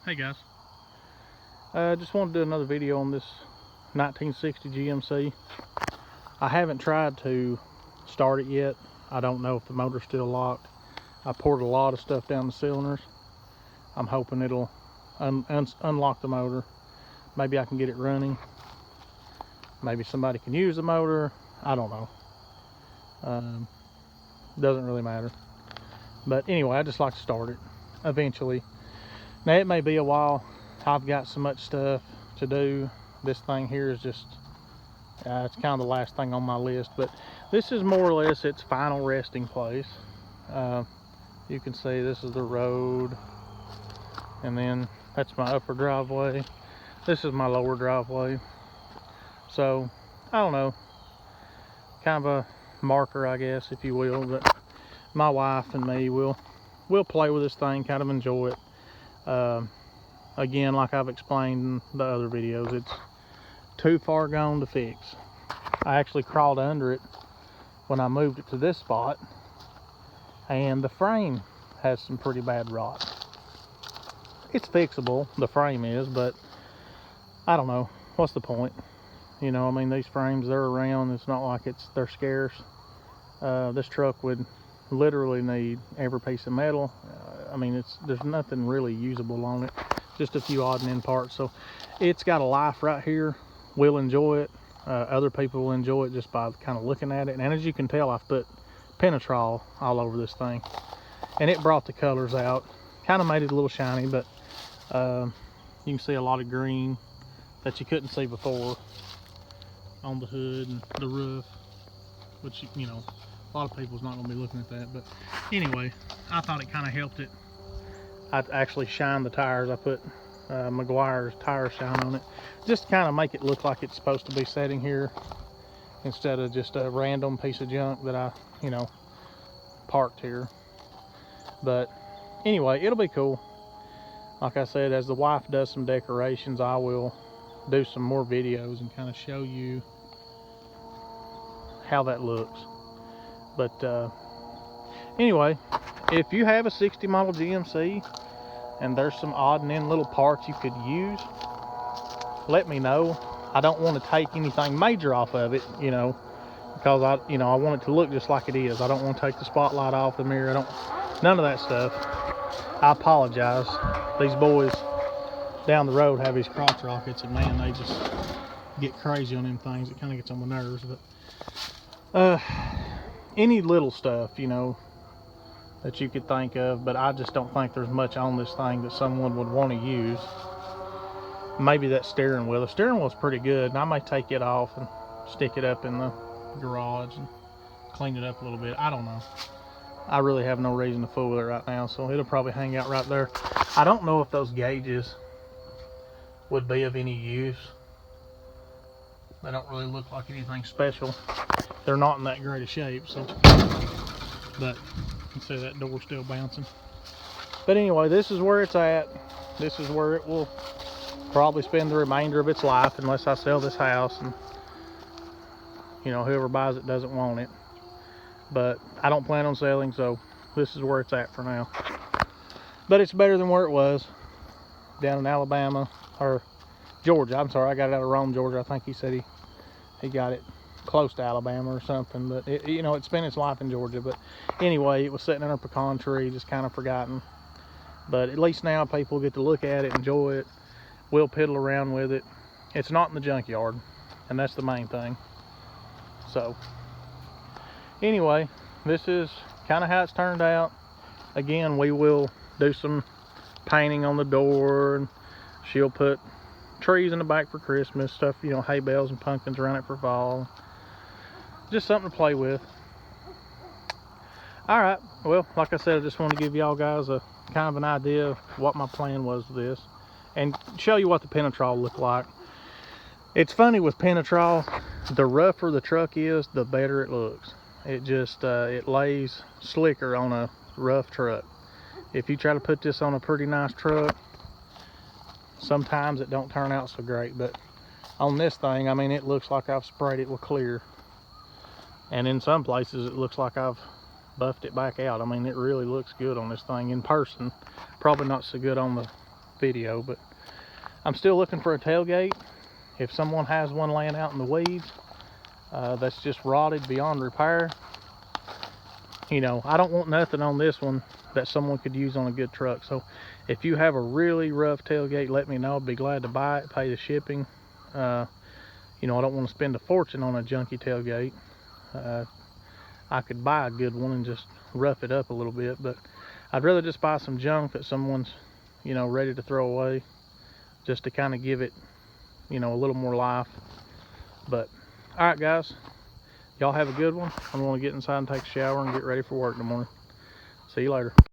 Hey guys, I just wanted to do another video on this 1960 GMC. I haven't tried to start it yet. I don't know if the motor's still locked. I poured a lot of stuff down the cylinders. I'm hoping it'll unlock the motor. Maybe I can get it running. Maybe somebody can use the motor. I don't know. Doesn't really matter. But anyway, I just like to start it eventually. Now it may be a while. I've got so much stuff to do. This thing here is just it's kind of the last thing on my list, but this is more or less its final resting place. You can see this is the road, and then that's my upper driveway. This is my lower driveway. So I don't know, kind of a marker, I guess, if you will, that my wife and me will play with this thing, kind of enjoy it. Again, like I've explained in the other videos, it's too far gone to fix. I actually crawled under it when I moved it to this spot, and the frame has some pretty bad rot. It's fixable, the frame is, but I don't know, what's the point? You know, I mean, these frames, they're around. It's not like they're scarce. This truck would literally need every piece of metal. I mean, there's nothing really usable on it, just a few odd and end parts. So it's got a life right here. We'll enjoy it. Other people will enjoy it just by kind of looking at it. And as you can tell, I've put Penetrol all over this thing, and it brought the colors out, kind of made it a little shiny, but you can see a lot of green that you couldn't see before on the hood and the roof, which, you know, a lot of people's not going to be looking at that. But anyway, I thought it kind of helped it. I actually shined the tires. I put Meguiar's tire shine on it, just to kind of make it look like it's supposed to be sitting here instead of just a random piece of junk that I, you know, parked here. But anyway, it'll be cool. Like I said, as the wife does some decorations, I will do some more videos and kind of show you how that looks. But anyway, if you have a 60 model GMC and there's some odd and end little parts you could use, let me know. I don't want to take anything major off of it, you know, because I want it to look just like it is. I don't want to take the spotlight off the mirror. None of that stuff. I apologize. These boys down the road have these crotch rockets, and man, they just get crazy on them things. It kind of gets on my nerves. But any little stuff, you know, that you could think of, but I just don't think there's much on this thing that someone would want to use. Maybe that steering wheel. The steering wheel's pretty good, and I may take it off and stick it up in the garage and clean it up a little bit. I don't know. I really have no reason to fool with it right now, so it'll probably hang out right there. I don't know if those gauges would be of any use. They don't really look like anything special. They're not in that great a shape, so. But you can see that door still bouncing. But anyway, this is where it's at. This is where it will probably spend the remainder of its life, unless I sell this house and, you know, whoever buys it doesn't want it. But I don't plan on selling, so this is where it's at for now. But it's better than where it was down in Alabama, or Georgia. I'm sorry, I got it out of Rome, Georgia. I think he said he got it close to Alabama or something, but it, you know, it spent its life in Georgia. But anyway, it was sitting under a pecan tree, just kind of forgotten. But at least now people get to look at it, enjoy it. We'll piddle around with it. It's not in the junkyard, and that's the main thing. So anyway, this is kind of how it's turned out. Again, we will do some painting on the door, and she'll put trees in the back for Christmas, stuff, you know, hay bales and pumpkins around it for fall. Just something to play with. All right, well, like I said, I just want to give y'all guys a kind of an idea of what my plan was with this, and show you what the Penetrol looked like. It's funny with Penetrol, the rougher the truck is, the better it looks. It just it lays slicker on a rough truck. If you try to put this on a pretty nice truck, sometimes it don't turn out so great. But on this thing, I mean, it looks like I've sprayed it with clear, and in some places it looks like I've buffed it back out. I mean, it really looks good on this thing in person. Probably not so good on the video, but I'm still looking for a tailgate. If someone has one laying out in the weeds that's just rotted beyond repair, you know, I don't want nothing on this one that someone could use on a good truck. So if you have a really rough tailgate, let me know. I'd be glad to buy it, pay the shipping. You know, I don't want to spend a fortune on a junky tailgate. I could buy a good one and just rough it up a little bit, but I'd rather just buy some junk that someone's, you know, ready to throw away, just to kind of give it, you know, a little more life. But all right, guys, y'all have a good one. I'm going to get inside and take a shower and get ready for work in the morning. See you later.